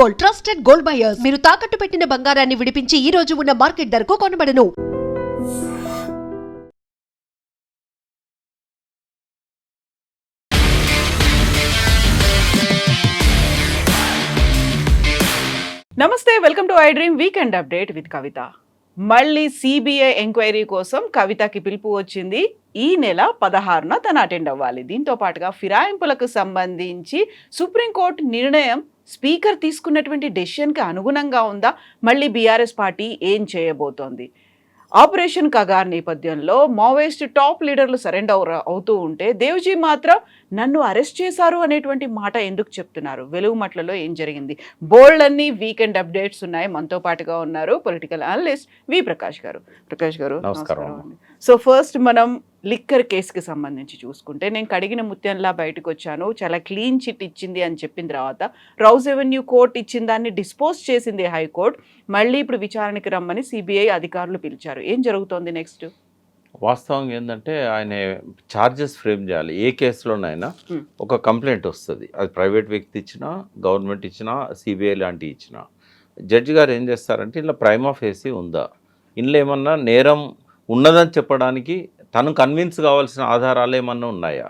Gold, trusted gold buyers. మీరు తాకట్టు పెట్టిన బంగారాన్ని విడిపించి ఈ రోజు ఉన్న మార్కెట్ ధరకు కొనబడను. నమస్తే, welcome to I dream weekend update with Kavitha. మళ్ళీ సిబిఐ ఎంక్వైరీ కోసం కవితకి పిలుపు వచ్చింది. ఈ నెల 16న తను అటెండ్ అవ్వాలి. దీంతో పాటుగా ఫిరాయింపులకు సంబంధించి సుప్రీంకోర్టు నిర్ణయం స్పీకర్ తీసుకున్నటువంటి డెసిషన్కి అనుగుణంగా ఉందా? మళ్ళీ బీఆర్ఎస్ పార్టీ ఏం చేయబోతోంది? ఆపరేషన్ కగార్ నేపథ్యంలో మావోయిస్ట్ టాప్ లీడర్లు సరెండర్ అవుతూ ఉంటే దేవ్జీ మాత్రం నన్ను అరెస్ట్ చేశారు అనేటువంటి మాట ఎందుకు చెప్తున్నారు? వెలుగుమట్లలో ఏం జరిగింది? బోల్డ్ అన్ని వీకెండ్ అప్డేట్స్ ఉన్నాయి. మనతో పాటుగా ఉన్నారు పొలిటికల్ అనలిస్ట్ వి ప్రకాష్ గారు. ప్రకాష్ గారు నమస్కారం. సో ఫస్ట్ మనం లిక్కర్ కేసుకి సంబంధించి చూసుకుంటే, నేను కడిగిన ముత్యంలా బయటకు వచ్చాను, చాలా క్లీన్ చిట్ ఇచ్చింది అని చెప్పిన తర్వాత రౌజ్ ఎవెన్యూ కోర్టు ఇచ్చిన దాన్ని డిస్పోజ్ చేసింది హైకోర్టు. మళ్ళీ ఇప్పుడు విచారణకి రమ్మని సిబిఐ అధికారులు పిలిచారు. ఏం జరుగుతోంది నెక్స్ట్? వాస్తవంగా ఏంటంటే ఆయన ఛార్జెస్ ఫ్రేమ్ చేయాలి. ఏ కేసులోనైనా ఒక కంప్లైంట్ వస్తుంది. అది ప్రైవేట్ వ్యక్తి ఇచ్చినా, గవర్నమెంట్ ఇచ్చినా, సిబిఐ లాంటివి ఇచ్చినా, జడ్జి గారు ఏం చేస్తారంటే ఇలా ప్రైమా ఫేసి ఉందా, ఇందులో ఏమన్నా నేరం ఉన్నదని చెప్పడానికి తను కన్విన్స్ కావాల్సిన ఆధారాలు ఏమన్నా ఉన్నాయా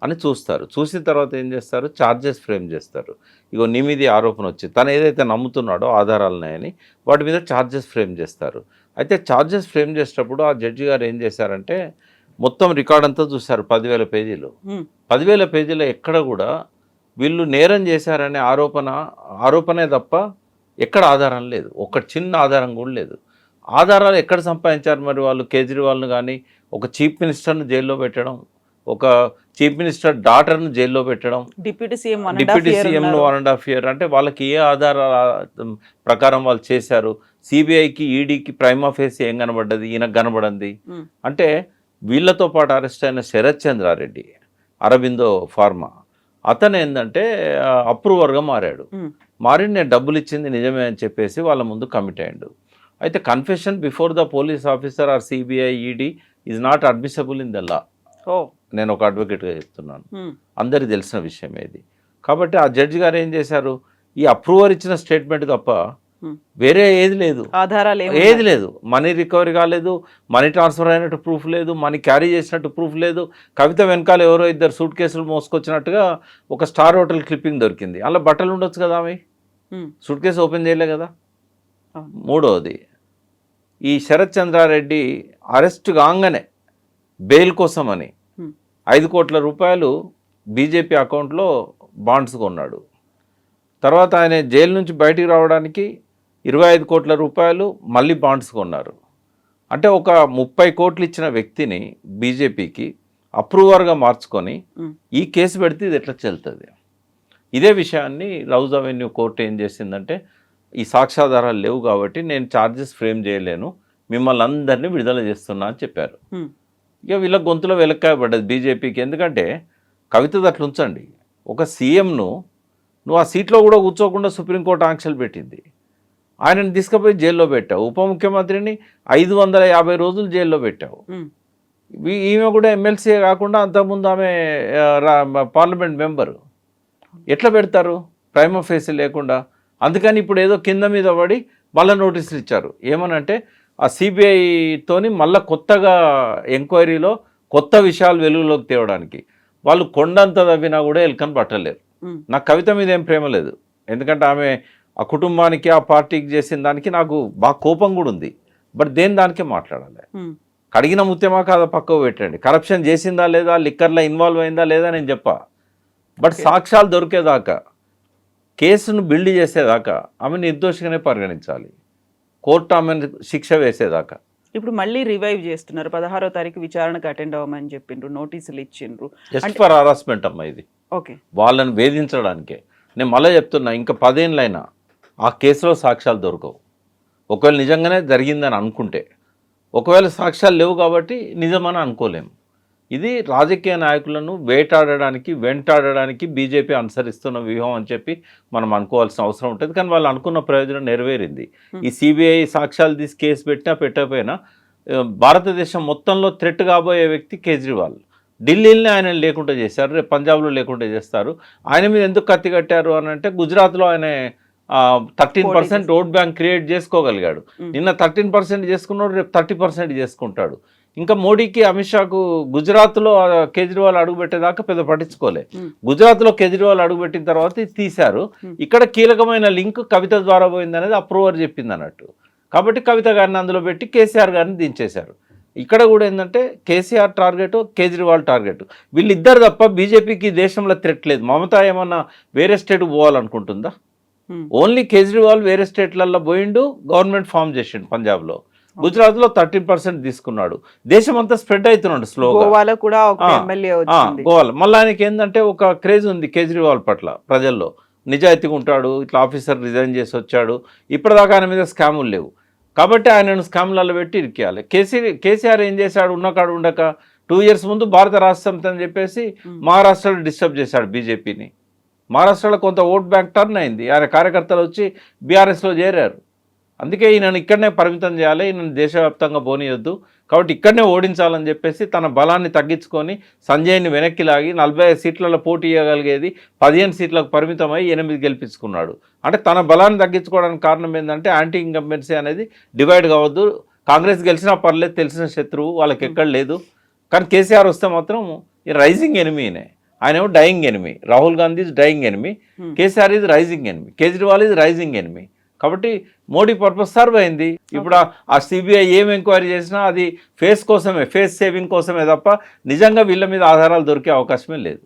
అని చూస్తారు. చూసిన తర్వాత ఏం చేస్తారు, ఛార్జెస్ ఫ్రేమ్ చేస్తారు. ఇగో నీ మీద ఆరోపణ వచ్చింది, తను ఏదైతే నమ్ముతున్నాడో ఆధారాలు ఉన్నాయని వాటి మీద ఛార్జెస్ ఫ్రేమ్ చేస్తారు. అయితే ఛార్జెస్ ఫ్రేమ్ చేసేటప్పుడు ఆ జడ్జి గారు ఏం చేశారంటే మొత్తం రికార్డ్ అంతా చూశారు. 10,000 పేజీలు. 10,000 పేజీలో ఎక్కడ కూడా వీళ్ళు నేరం చేశారనే ఆరోపణే తప్ప ఎక్కడ ఆధారం లేదు. ఒక చిన్న ఆధారం కూడా లేదు. ఆధారాలు ఎక్కడ సంపాదించారు మరి వాళ్ళు? కేజ్రీవాల్ను కానీ, ఒక చీఫ్ మినిస్టర్ను జైల్లో పెట్టడం, ఒక చీఫ్ మినిస్టర్ డాటర్ను జైల్లో పెట్టడం, డిప్యూటీ సీఎంను 1.5 year, అంటే వాళ్ళకి ఏ ఆధారాల ప్రకారం వాళ్ళు చేశారు? సిబిఐకి, ఈడీకి ప్రైమా ఫేసి ఏం కనబడ్డది? ఈయనకు కనబడింది. అంటే వీళ్ళతో పాటు అరెస్ట్ అయిన శరత్ చంద్రారెడ్డి, అరబిందో ఫార్మా, అతను ఏంటంటే అప్రూవర్గా మారాడు. నేను డబ్బులు ఇచ్చింది నిజమే అని చెప్పేసి వాళ్ళ ముందు కమిట్ అయ్యాడు. అయితే confession before the police officer or CBI, ED is not admissible in the law. నేను ఒక అడ్వకేట్గా చెప్తున్నాను, అందరికి తెలిసిన విషయం ఇది. కాబట్టి ఆ జడ్జి గారు ఏం చేశారు, ఈ అప్రూవర్ ఇచ్చిన స్టేట్మెంట్ తప్ప వేరే ఏది లేదు, ఆధారాలు ఏది లేదు. మనీ రికవరీ కాలేదు, మనీ ట్రాన్స్ఫర్ అయినట్టు ప్రూఫ్ లేదు, మనీ క్యారీ చేసినట్టు ప్రూఫ్ లేదు. కవిత వెనకాల ఎవరో 2 సూట్ కేసులు మోసుకొచ్చినట్టుగా ఒక స్టార్ హోటల్ క్లిప్పింగ్ దొరికింది. అలా బట్టలు ఉండొచ్చు కదా, ఆమె సూట్ కేసు ఓపెన్ చేయలే కదా. మూడవది, ఈ శరత్ చంద్రారెడ్డి అరెస్ట్ కాగానే బెయిల్ కోసమని 5 కోట్ల రూపాయలు బీజేపీ అకౌంట్లో బాండ్స్ కొన్నాడు. తర్వాత ఆయన జైలు నుంచి బయటికి రావడానికి 25 కోట్ల రూపాయలు మళ్ళీ బాండ్స్ కొన్నారు. అంటే ఒక 30 కోట్లు ఇచ్చిన వ్యక్తిని బీజేపీకి అప్రూవర్గా మార్చుకొని ఈ కేసు పెడితే ఇది ఎట్లా చెల్తుంది? ఇదే విషయాన్ని రౌజ్ అవెన్యూ కోర్టు ఏం చేసిందంటే, ఈ సాక్ష్యాధారాలు లేవు కాబట్టి నేను ఛార్జెస్ ఫ్రేమ్ చేయలేను, మిమ్మల్ని అందరినీ విడుదల చేస్తున్నా అని చెప్పారు. ఇక వీళ్ళ గొంతులో వెలక్కాయ పడ్డది బీజేపీకి. ఎందుకంటే కవిత అట్లా ఉంచండి, ఒక సీఎంను నువ్వు ఆ సీట్లో కూడా కూర్చోకుండా సుప్రీంకోర్టు ఆంక్షలు పెట్టింది, ఆయనను తీసుకుపోయి జైల్లో పెట్టావు. ఉప ముఖ్యమంత్రిని 550 రోజులు జైల్లో పెట్టావు. ఈమె కూడా ఎమ్మెల్సీ కాకుండా అంతకుముందు ఆమె పార్లమెంట్ మెంబరు. ఎట్లా పెడతారు ప్రైమా ఫేసి లేకుండా? అందుకని ఇప్పుడు ఏదో కింద మీద పడి మళ్ళీ నోటీసులు ఇచ్చారు. ఏమనంటే ఆ సిబిఐతోని మళ్ళీ కొత్తగా ఎంక్వైరీలో కొత్త విషయాలు వెలుగులోకి తేవడానికి. వాళ్ళు కొండంత తవ్వినా కూడా ఎలుకని పట్టలేరు. నాకు కవిత మీద ఏం ప్రేమ లేదు, ఎందుకంటే ఆమె ఆ కుటుంబానికి, ఆ పార్టీకి చేసిన దానికి నాకు బాగా కోపం కూడా ఉంది. బట్ దేని దానికే మాట్లాడాలి. కడిగిన ముత్యమా కాదా పక్కకు పెట్టండి. కరప్షన్ చేసిందా లేదా, లిక్కర్లో ఇన్వాల్వ్ అయిందా లేదా నేను చెప్పా. బట్ సాక్ష్యాలు దొరికేదాకా, కేసును బిల్డ్ చేసేదాకా ఆమె నిర్దోషిగానే పరిగణించాలి. కోర్టు ఆమెను శిక్ష వేసేదాకా. ఇప్పుడు మళ్ళీ రివైవ్ చేస్తున్నారు. 16వ తారీఖు విచారణకు అటెండ్ అవ్వమని చెప్పిండ్రు, నోటీసులు ఇచ్చిండ్రు. జస్ట్ ఫర్ హరాస్మెంట్ అమ్మా ఇది. ఓకే, వాళ్ళని వేధించడానికే. నేను మళ్ళీ చెప్తున్నా, ఇంకా 10 ఏళ్ళైనా ఆ కేసులో సాక్ష్యాలు దొరకవు. ఒకవేళ నిజంగానే జరిగిందని అనుకుంటే, ఒకవేళ సాక్ష్యాలు లేవు కాబట్టి నిజమని అనుకోలేము. ఇది రాజకీయ నాయకులను వెంటాడడానికి బీజేపీ అనుసరిస్తున్న వ్యూహం అని చెప్పి మనం అనుకోవాల్సిన అవసరం ఉంటుంది. కానీ వాళ్ళు అనుకున్న ప్రయోజనం నెరవేరింది. ఈ సిబిఐ సాక్ష్యాలు తీసి కేసు పెట్టకపోయినా భారతదేశం మొత్తంలో థ్రెట్ కాబోయే వ్యక్తి కేజ్రీవాల్. ఢిల్లీని ఆయన లేకుండా చేశారు, రేపు పంజాబ్లో లేకుండా చేస్తారు. ఆయన మీద ఎందుకు కత్తి కట్టారు అని అంటే, గుజరాత్లో ఆయన 13% ఓట్ బ్యాంక్ క్రియేట్ చేసుకోగలిగాడు. నిన్న 13% చేసుకున్నాడు, రేపు 30% చేసుకుంటాడు. ఇంకా మోడీకి, అమిత్ షాకు గుజరాత్లో కేజ్రీవాల్ అడుగుపెట్టేదాకా పెద్ద పట్టించుకోలే. గుజరాత్లో కేజ్రీవాల్ అడుగుపెట్టిన తర్వాత ఇది తీశారు. ఇక్కడ కీలకమైన లింక్ కవిత ద్వారా పోయింది అనేది అప్రూవర్ చెప్పింది అన్నట్టు. కాబట్టి కవిత గారిని అందులో పెట్టి కేసీఆర్ గారిని దించేశారు. ఇక్కడ కూడా ఏంటంటే కేసీఆర్ టార్గెట్, కేజ్రీవాల్ టార్గెట్, వీళ్ళిద్దరు తప్ప బీజేపీకి దేశంలో థ్రెట్ లేదు. మమతా ఏమన్నా వేరే స్టేట్ పోవాలనుకుంటుందా? ఓన్లీ కేజ్రీవాల్ వేరే స్టేట్లలో పోయిండు, గవర్నమెంట్ ఫామ్ చేసిండు పంజాబ్లో. గుజరాత్లో 13% తీసుకున్నాడు. దేశం అంతా స్ప్రెడ్ అవుతున్నాడు స్లోగా. గోవాలో కూడా ఒక ఎమ్మెల్యే వచ్చింది. గోవాలో మళ్ళీ ఆయనకి ఏంటంటే ఒక క్రేజ్ ఉంది కేజ్రీవాల్ పట్ల ప్రజల్లో. నిజాయితీగా ఉంటాడు, ఇట్లా ఆఫీసర్ రిజైన్ చేసి వచ్చాడు, ఇప్పటిదాకా ఆయన మీద స్కాములు లేవు. కాబట్టి ఆయనను స్కామ్లలో పెట్టి ఇరికేయాలి. కేసీఆర్ ఏం చేశాడు? ఉన్నకాడు ఉండక 2 years ముందు భారత రాష్ట్ర సమితి అని చెప్పేసి మహారాష్ట్రలో డిస్టర్బ్ చేశాడు బీజేపీని. మహారాష్ట్రలో కొంత ఓట్ బ్యాంక్ టర్న్ అయింది. ఆయన కార్యకర్తలు వచ్చి బీఆర్ఎస్లో చేరారు. అందుకే ఈయనను ఇక్కడనే పరిమితం చేయాలి, ఈయనను దేశవ్యాప్తంగా పోనీయొద్దు, కాబట్టి ఇక్కడనే ఓడించాలని చెప్పేసి తన బలాన్ని తగ్గించుకొని సంజయ్ని వెనక్కి లాగి 45 సీట్లలో పోటీ ఇవ్వగలిగేది 15 సీట్లకు పరిమితమై 8 గెలిపించుకున్నాడు. అంటే తన బలాన్ని తగ్గించుకోవడానికి కారణం ఏంటంటే యాంటీ ఇన్కంబెన్సీ అనేది డివైడ్ కావద్దు. కాంగ్రెస్ గెలిచినా పర్లేదు, తెలిసిన శత్రువు వాళ్ళకి ఎక్కడ లేదు. కానీ కేసీఆర్ వస్తే మాత్రం ఈ రైజింగ్ ఎనిమీనే. ఆయన ఏమో dying enemy. Rahul Gandhi is dying enemy, KCR is rising enemy, Kejriwal is rising enemy. కాబట్టి మోడీ పర్పస్ సర్వ్ అయింది. ఇప్పుడు ఆ సిబిఐ ఏం ఎంక్వైరీ చేసినా అది ఫేస్ కోసమే, ఫేస్ సేవింగ్ కోసమే తప్ప నిజంగా వీళ్ళ మీద ఆధారాలు దొరికే అవకాశమే లేదు.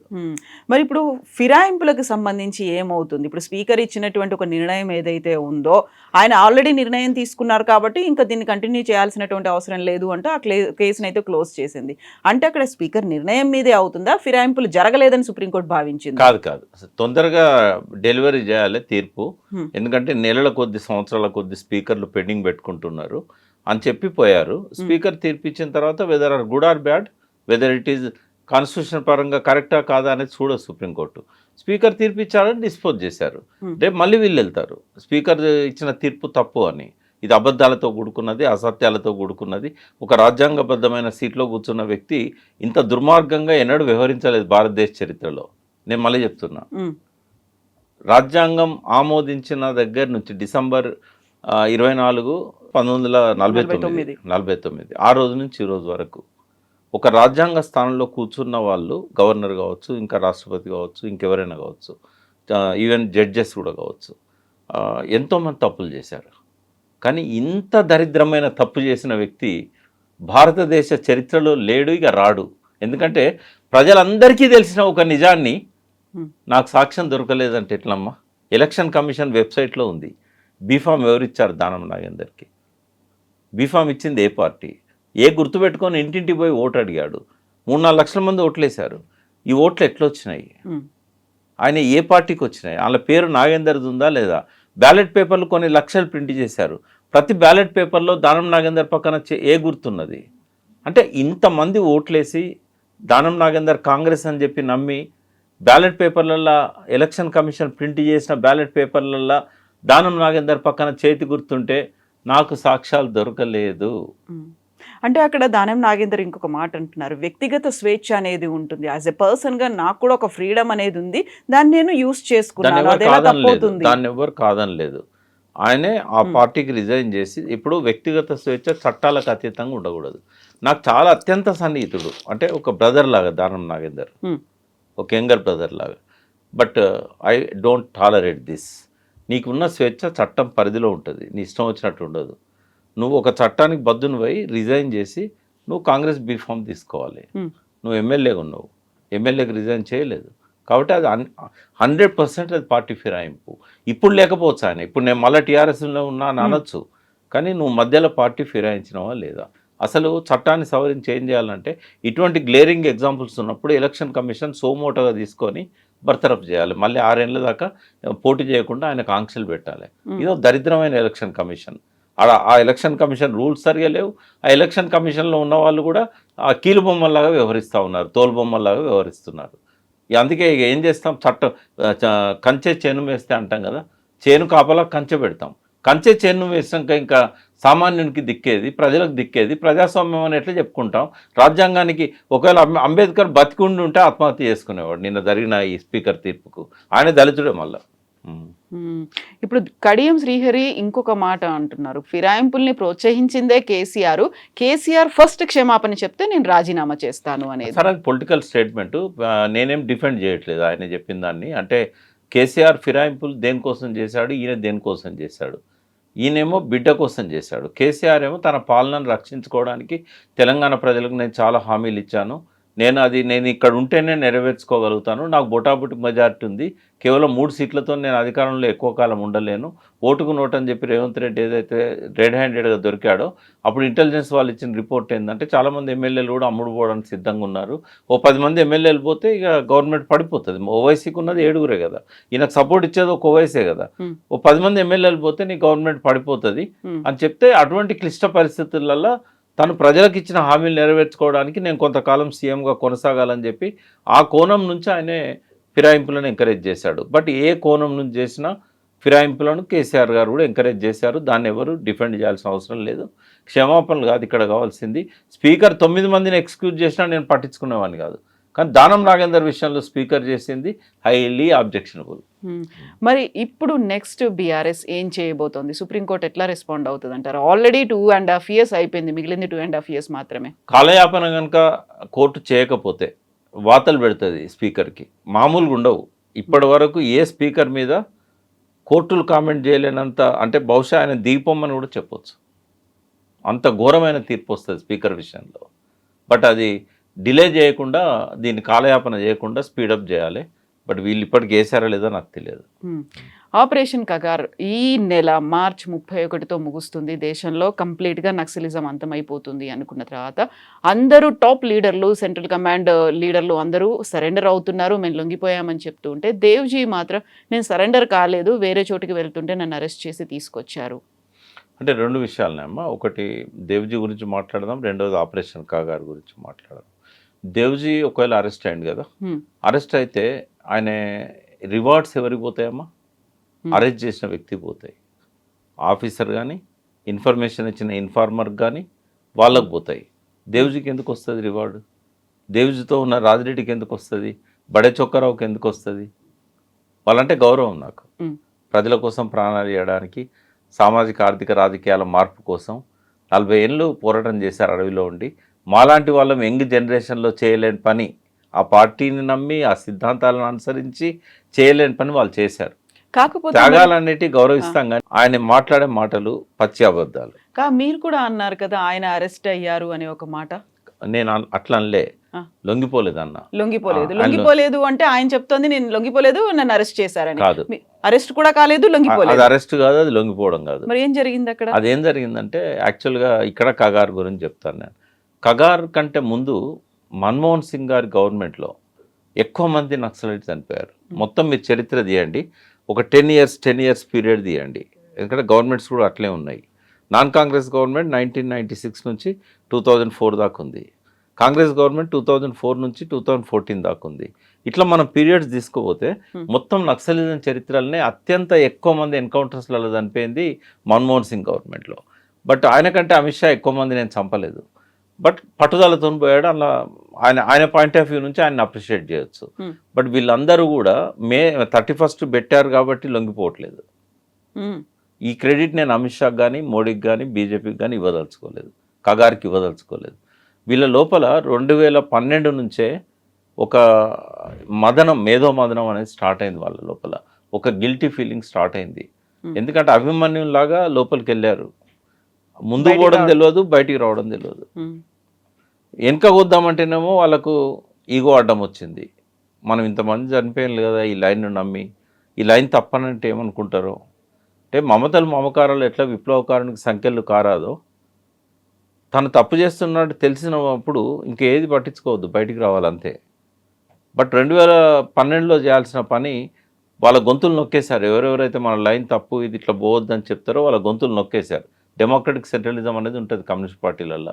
మరి ఇప్పుడు ఫిరాయింపులకు సంబంధించి ఏమవుతుంది? ఇప్పుడు స్పీకర్ ఇచ్చినటువంటి ఒక నిర్ణయం ఏదైతే ఉందో, ఆయన ఆల్రెడీ నిర్ణయం తీసుకున్నారు కాబట్టి ఇంకా దీన్ని కంటిన్యూ చేయాల్సినటువంటి అవసరం లేదు అంటూ ఆ కేసును అయితే క్లోజ్ చేసింది. అంటే అక్కడ స్పీకర్ నిర్ణయం మీదే అవుతుందా? ఫిరాయింపులు జరగలేదని సుప్రీంకోర్టు భావించింది? కాదు, తొందరగా డెలివరీ చేయాలి తీర్పు. ఎందుకంటే నెలల కొద్ది, సంవత్సరాల కొద్ది స్పీకర్లు పెండింగ్ పెట్టుకుంటున్నారు అని చెప్పి పోయారు. స్పీకర్ తీర్పు ఇచ్చిన తర్వాత whether are good or bad, whether it is constitution పరంగా కరెక్టా కాదా అనేది చూడదు సుప్రీంకోర్టు. స్పీకర్ తీర్పు ఇచ్చారని డిస్పోజ్ చేశారు. రేపు మళ్ళీ వీళ్ళు వెళ్తారు స్పీకర్ ఇచ్చిన తీర్పు తప్పు అని. ఇది అబద్ధాలతో కూడుకున్నది, అసత్యాలతో కూడుకున్నది. ఒక రాజ్యాంగబద్ధమైన సీట్లో కూర్చున్న వ్యక్తి ఇంత దుర్మార్గంగా ఎన్నడూ వ్యవహరించలేదు భారతదేశ చరిత్రలో. నేను మళ్ళీ చెప్తున్నా, రాజ్యాంగం ఆమోదించిన దగ్గర నుంచి డిసెంబర్ 24, 1949 ఆ రోజు నుంచి ఈ రోజు వరకు ఒక రాజ్యాంగ స్థానంలో కూర్చున్న వాళ్ళు, గవర్నర్ కావచ్చు, ఇంకా రాష్ట్రపతి కావచ్చు, ఇంకెవరైనా కావచ్చు, ఈవెన్ జడ్జెస్ కూడా కావచ్చు, ఎంతోమంది తప్పులు చేశారు. కానీ ఇంత దరిద్రమైన తప్పు చేసిన వ్యక్తి భారతదేశ చరిత్రలో లేడు, ఇక రాడు. ఎందుకంటే ప్రజలందరికీ తెలిసిన ఒక నిజాన్ని నాకు సాక్ష్యం దొరకలేదంటే ఎట్లమ్మా? ఎలక్షన్ కమిషన్ వెబ్సైట్లో ఉంది. బీఫామ్ ఎవరిచ్చారు దానం నాగేందర్కి? బీఫామ్ ఇచ్చింది ఏ పార్టీ? ఏ గుర్తుపెట్టుకొని ఇంటింటికి పోయి ఓటు అడిగాడు. 3-4 లక్షల మంది ఓట్లేశారు. ఈ ఓట్లు ఎట్లా వచ్చినాయి? ఆయన ఏ పార్టీకి వచ్చినాయి? వాళ్ళ పేరు నాగేందర్ది ఉందా లేదా? బ్యాలెట్ పేపర్లు కొన్ని లక్షలు ప్రింట్ చేశారు. ప్రతి బ్యాలెట్ పేపర్లో దానం నాగేందర్ పక్కన ఏ గుర్తున్నది? అంటే ఇంతమంది ఓట్లేసి దానం నాగేందర్ కాంగ్రెస్ అని చెప్పి నమ్మి బ్యాలెట్ పేపర్లల్లో, ఎలక్షన్ కమిషన్ ప్రింట్ చేసిన బ్యాలెట్ పేపర్లల్లో దానం నాగేందర్ పక్కన చేతి గుర్తుంటే నాకు సాక్ష్యాలు దొరకలేదు. అంటే అక్కడ దానం నాగేందర్ ఇంకొక మాట అంటున్నారు, వ్యక్తిగత స్వేచ్ఛ అనేది ఉంటుంది. యాజ్ ఎ పర్సన్ గా నాకు కూడా ఒక ఫ్రీడమ్ అనేది ఉంది, దాన్ని నేను యూజ్ చేసుకున్నాను. దాన్ని ఎవరు కాదనలేదు. ఆయనే ఆ పార్టీకి రిజైన్ చేసి, ఇప్పుడు వ్యక్తిగత స్వేచ్ఛ చట్టాలకు అతీతంగా ఉండకూడదు. నాకు చాలా అత్యంత సన్నిహితుడు, అంటే ఒక బ్రదర్ లాగా దానం నాగేందర్, ఒక యంగర్ బ్రదర్ లాగా. But I don't tolerate this. నీకున్న స్వేచ్ఛ చట్టం పరిధిలో ఉంటుంది, నీ ఇష్టం వచ్చినట్టు ఉండదు. నువ్వు ఒక చట్టానికి బద్దును పోయి రిజైన్ చేసి నువ్వు కాంగ్రెస్ బీఫామ్ తీసుకోవాలి. నువ్వు ఎమ్మెల్యేగా ఉన్నావు, ఎమ్మెల్యేకి రిజైన్ చేయలేదు. కాబట్టి అది 100% అది పార్టీ ఫిరాయింపు. ఇప్పుడు లేకపోవచ్చు ఆయన, ఇప్పుడు నేను మళ్ళీ టీఆర్ఎస్లో ఉన్నా అని అనొచ్చు, కానీ నువ్వు మధ్యలో పార్టీ ఫిరాయించినవా లేదా? అసలు చట్టాన్ని సవరించి చేంజ్ చేయాలంటే ఇటువంటి గ్లేరింగ్ ఎగ్జాంపుల్స్ ఉన్నప్పుడు ఎలక్షన్ కమిషన్ సోమోటోగా తీసుకొని బర్తరఫ్ చేయాలి. మళ్ళీ 6 ఏళ్ళ దాకా పోటీ చేయకుండా ఆయనకు ఆంక్షలు పెట్టాలి. ఇదో దరిద్రమైన ఎలక్షన్ కమిషన్. ఆ ఎలక్షన్ కమిషన్ రూల్స్ సరిగా లేవు. ఆ ఎలక్షన్ కమిషన్లో ఉన్న వాళ్ళు కూడా ఆ కీలు బొమ్మల్లాగా వ్యవహరిస్తూ ఉన్నారు, తోలు బొమ్మల్లాగా వ్యవహరిస్తున్నారు. అందుకే ఇక ఏం చేస్తాం, చట్టం కంచె చేను వేస్తే అంటాం కదా, చేను కాపలా కంచె పెడతాం. కంచె చేను వేసాక ఇంకా సామాన్యునికి దిక్కేది, ప్రజలకు దిక్కేది ప్రజాస్వామ్యం అని ఎట్లా చెప్పుకుంటాం? రాజ్యాంగానికి ఒకవేళ అంబేద్కర్ బతికుండి ఉంటే ఆత్మహత్య చేసుకునేవాడు నిన్న జరిగిన ఈ స్పీకర్ తీర్పుకు. ఆయన దళితుడే మళ్ళా. ఇప్పుడు కడియం శ్రీహరి ఇంకొక మాట అంటున్నారు, ఫిరాయింపుల్ని ప్రోత్సహించిందే కేసీఆర్ ఫస్ట్ క్షమాపణ చెప్తే నేను రాజీనామా చేస్తాను అనేది. సరే, అది పొలిటికల్ స్టేట్మెంట్. నేనేం డిఫెండ్ చేయట్లేదు ఆయన చెప్పిన దాన్ని. అంటే కేసీఆర్ ఫిరాయింపులు దేనికోసం చేశాడు, ఈయన దేనికోసం చేశాడు. ఈయనేమో బిడ్డ కోసం చేశాడు, కేసీఆర్ ఏమో తన పాలనను రక్షించుకోవడానికి తెలంగాణ ప్రజలకు నేను చాలా హామీలు ఇచ్చాను, నేను ఇక్కడ ఉంటేనే నెరవేర్చుకోగలుగుతాను, నాకు బొటాబొటి మెజారిటీ ఉంది, కేవలం 3 సీట్లతో నేను అధికారంలో ఎక్కువ కాలం ఉండలేను, ఓటుకు నోటు అని చెప్పి రేవంత్ రెడ్డి ఏదైతే రెడ్ హ్యాండెడ్గా దొరికాడో అప్పుడు ఇంటెలిజెన్స్ వాళ్ళు ఇచ్చిన రిపోర్ట్ ఏంటంటే చాలామంది ఎమ్మెల్యేలు కూడా అమ్ముడు పోవడానికి సిద్ధంగా ఉన్నారు. ఓ 10 మంది ఎమ్మెల్యేలు పోతే ఇక గవర్నమెంట్ పడిపోతుంది. ఓవైసీకి ఉన్నది 7గురే కదా, ఈయనకు సపోర్ట్ ఇచ్చేది ఒక ఓవైసీ కదా. ఓ 10 మంది ఎమ్మెల్యేలు పోతే నీ గవర్నమెంట్ పడిపోతుంది అని చెప్తే అటువంటి క్లిష్ట పరిస్థితులలో తను ప్రజలకు ఇచ్చిన హామీలు నెరవేర్చుకోవడానికి నేను కొంతకాలం సీఎంగా కొనసాగాలని చెప్పి ఆ కోణం నుంచి ఆయనే ఫిరాయింపులను ఎంకరేజ్ చేశాడు. బట్ ఏ కోణం నుంచి చేసినా ఫిరాయింపులను కేసీఆర్ గారు కూడా ఎంకరేజ్ చేశారు. దాన్ని ఎవరు డిఫెండ్ చేయాల్సిన అవసరం లేదు. క్షమాపణలు కాదు ఇక్కడ కావాల్సింది. స్పీకర్ 9 మందిని ఎక్స్క్యూజ్ చేసినా నేను పట్టించుకునేవాడిని కాదు, కానీ దానం నాగేందర్ విషయంలో స్పీకర్ చేసింది హైలీ ఆబ్జెక్షనబుల్. మరి ఇప్పుడు నెక్స్ట్ బీఆర్ఎస్ ఏం చేయబోతోంది? సుప్రీంకోర్టు ఎట్లా రెస్పాండ్ అవుతుంది అంటారు? ఆల్రెడీ 2.5 years అయిపోయింది, మిగిలింది 2.5 years మాత్రమే. కాలయాపన కనుక కోర్టు చేయకపోతే వాతలు పెడుతుంది స్పీకర్కి, మామూలుగా ఉండవు. ఇప్పటి వరకు ఏ స్పీకర్ మీద కోర్టులు కామెంట్ చేయలేనంత, అంటే బహుశా ఆయన దిగిపోమని కూడా చెప్పొచ్చు, అంత ఘోరమైన తీర్పు వస్తుంది స్పీకర్ విషయంలో. బట్ అది డిలే చేయకుండా, దీన్ని కాలయాపన చేయకుండా స్పీడప్ చేయాలి. బట్ వీళ్ళు ఇప్పటికి వేసారా లేదో నాకు తెలియదు. ఆపరేషన్ కగార్ ఈ నెల మార్చి 31తో ముగుస్తుంది. దేశంలో కంప్లీట్గా నక్సలిజం అంతమైపోతుంది అనుకున్న తర్వాత అందరూ టాప్ లీడర్లు, సెంట్రల్ కమాండ్ లీడర్లు అందరూ సరెండర్ అవుతున్నారు, మేము లొంగిపోయామని చెప్తూ ఉంటే దేవ్జీ మాత్రం నేను సరెండర్ కాలేదు, వేరే చోటికి వెళ్తుంటే నన్ను అరెస్ట్ చేసి తీసుకొచ్చారు. అంటే 2 విషయాలనే అమ్మా. ఒకటి దేవ్జీ గురించి మాట్లాడదాం, రెండోది ఆపరేషన్ కాగార్ గురించి మాట్లాడదాం. దేవ్జీ ఒకవేళ అరెస్ట్ అయ్యింది కదా, అరెస్ట్ అయితే ఆయన రివార్డ్స్ ఎవరికి పోతాయమ్మా? అరెస్ట్ చేసిన వ్యక్తికి పోతాయి. ఆఫీసర్ కానీ, ఇన్ఫర్మేషన్ ఇచ్చిన ఇన్ఫార్మర్కి కానీ వాళ్ళకు పోతాయి. దేవ్జీకి ఎందుకు వస్తుంది రివార్డు? దేవ్జీతో ఉన్న రాజిరెడ్డికి ఎందుకు వస్తుంది? బడే చొక్కారావుకి ఎందుకు వస్తుంది? వాళ్ళంటే గౌరవం నాకు. ప్రజల కోసం ప్రాణాలు చేయడానికి, సామాజిక ఆర్థిక రాజకీయాల మార్పు కోసం 40 ఏళ్ళు పోరాటం చేశారు అడవిలో ఉండి. మాలాంటి వాళ్ళం యంగ్ జనరేషన్లో చేయలేని పని, ఆ పార్టీని నమ్మి ఆ సిద్ధాంతాలను అనుసరించి చేయలేని పని వాళ్ళు చేశారు. కాకపోతే త్యాగాలన్నిటి గౌరవిస్తాం, కానీ ఆయన మాట్లాడే మాటలు పచ్చి అబద్ధాలు. మీరు కూడా అన్నారు కదా ఆయన అరెస్ట్ అయ్యారు అనే ఒక మాట. నేను అట్లా అనలే, లొంగిపోలేదు అన్న. లొంగిపోలేదు అంటే ఆయన చెప్తోంది నేను లొంగిపోలేదు, నన్ను అరెస్ట్ చేశారని. కాదు, అరెస్ట్ కూడా కాలేదు, లొంగిపోలేదు. అది అరెస్ట్ కాదు, అది లొంగిపోవడం కాదు. మరి ఏం జరిగింది అక్కడ? అదేం జరిగిందంటే యాక్చువల్గా ఇక్కడ కగార్ గురించి చెప్తాను నేను. కగార్ కంటే ముందు మన్మోహన్ సింగ్ గారి గవర్నమెంట్లో ఎక్కువ మంది నక్సలైట్స్ చనిపోయారు. మొత్తం మీరు చరిత్ర తీయండి, ఒక 10 years పీరియడ్ తీయండి, ఎందుకంటే గవర్నమెంట్స్ కూడా అట్లే ఉన్నాయి. నాన్ కాంగ్రెస్ గవర్నమెంట్ 1996 నుంచి 2004 దాకా ఉంది. కాంగ్రెస్ గవర్నమెంట్ 2004 నుంచి 2014 దాకా ఉంది. ఇట్లా మనం పీరియడ్స్ తీసుకోపోతే మొత్తం నక్సలిజం చరిత్రలనే అత్యంత ఎక్కువ మంది ఎన్కౌంటర్స్లలో చనిపోయింది మన్మోహన్ సింగ్ గవర్నమెంట్లో. బట్ ఆయన కంటే అమిత్ షా ఎక్కువ మంది నేను చంపలేదు, బట్ పట్టుదలతో పోయాడు. అలా ఆయన పాయింట్ ఆఫ్ వ్యూ నుంచి ఆయన అప్రిషియేట్ చేయొచ్చు. బట్ వీళ్ళందరూ కూడా May 31st పెట్టారు కాబట్టి లొంగిపోవట్లేదు. ఈ క్రెడిట్ నేను అమిత్ షాకి కానీ, మోడీకి కానీ, బీజేపీకి కానీ ఇవ్వదలుచుకోలేదు, కగార్కి ఇవ్వదలుచుకోలేదు. వీళ్ళ లోపల 2012 నుంచే ఒక మేధో మదనం అనేది స్టార్ట్ అయింది వాళ్ళ లోపల. ఒక గిల్టీ ఫీలింగ్ స్టార్ట్ అయింది. ఎందుకంటే అభిమన్యులాగా లోపలికి వెళ్ళారు, ముందు పోవడం తెలియదు, బయటికి రావడం తెలియదు. వెనక వద్దామంటేనేమో వాళ్ళకు ఈగో అడ్డం వచ్చింది. మనం ఇంతమంది చనిపోయాను కదా ఈ లైన్ను నమ్మి, ఈ లైన్ తప్పనంటే ఏమనుకుంటారో. అంటే మమతలు మమకారాలు ఎట్లా విప్లవకారునికి సంఖ్యలు కారాదో, తను తప్పు చేస్తున్నట్టు తెలిసినప్పుడు ఇంకేది పట్టించుకోవద్దు, బయటికి రావాలంతే. బట్ 2012లో చేయాల్సిన పని వాళ్ళ గొంతులు నొక్కేశారు. ఎవరెవరైతే మన లైన్ తప్పు, ఇది ఇట్లా పోవద్దని చెప్తారో వాళ్ళ గొంతులు నొక్కేశారు. డెమోక్రటిక్ సెంట్రలిజం అనేది ఉంటుంది కమ్యూనిస్ట్ పార్టీలలో.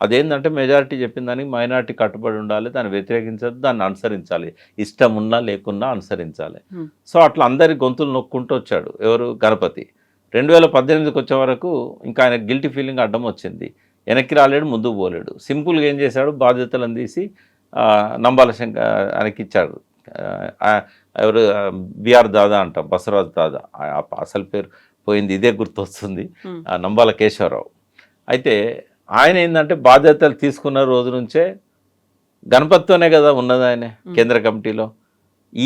అదేంటంటే మెజారిటీ చెప్పిన దానికి మైనారిటీ కట్టుబడి ఉండాలి, దాన్ని వ్యతిరేకించదు, దాన్ని అనుసరించాలి, ఇష్టం ఉన్నా లేకున్నా అనుసరించాలి. సో అట్లా అందరి గొంతులు నొక్కుంటూ వచ్చాడు. ఎవరు? గణపతి. 2018కి వచ్చే వరకు ఇంకా ఆయన గిల్టీ ఫీలింగ్ అడ్డం వచ్చింది. వెనక్కి రాలేడు, ముందుకు పోలేడు. సింపుల్గా ఏం చేశాడు, బాధ్యతలను తీసి నంబాల శంకర్ ఆయనకి ఇచ్చాడు, ఆ, ఎవరు బిఆర్ దాదా అంటాం, బసవరాజు దాదా, అసలు పేరు పోయింది, ఇదే గుర్తొస్తుంది, నంబాల కేశవరావు. అయితే ఆయన ఏంటంటే బాధ్యతలు తీసుకున్న రోజు నుంచే గణపతితోనే కదా ఉన్నది ఆయన కేంద్ర కమిటీలో.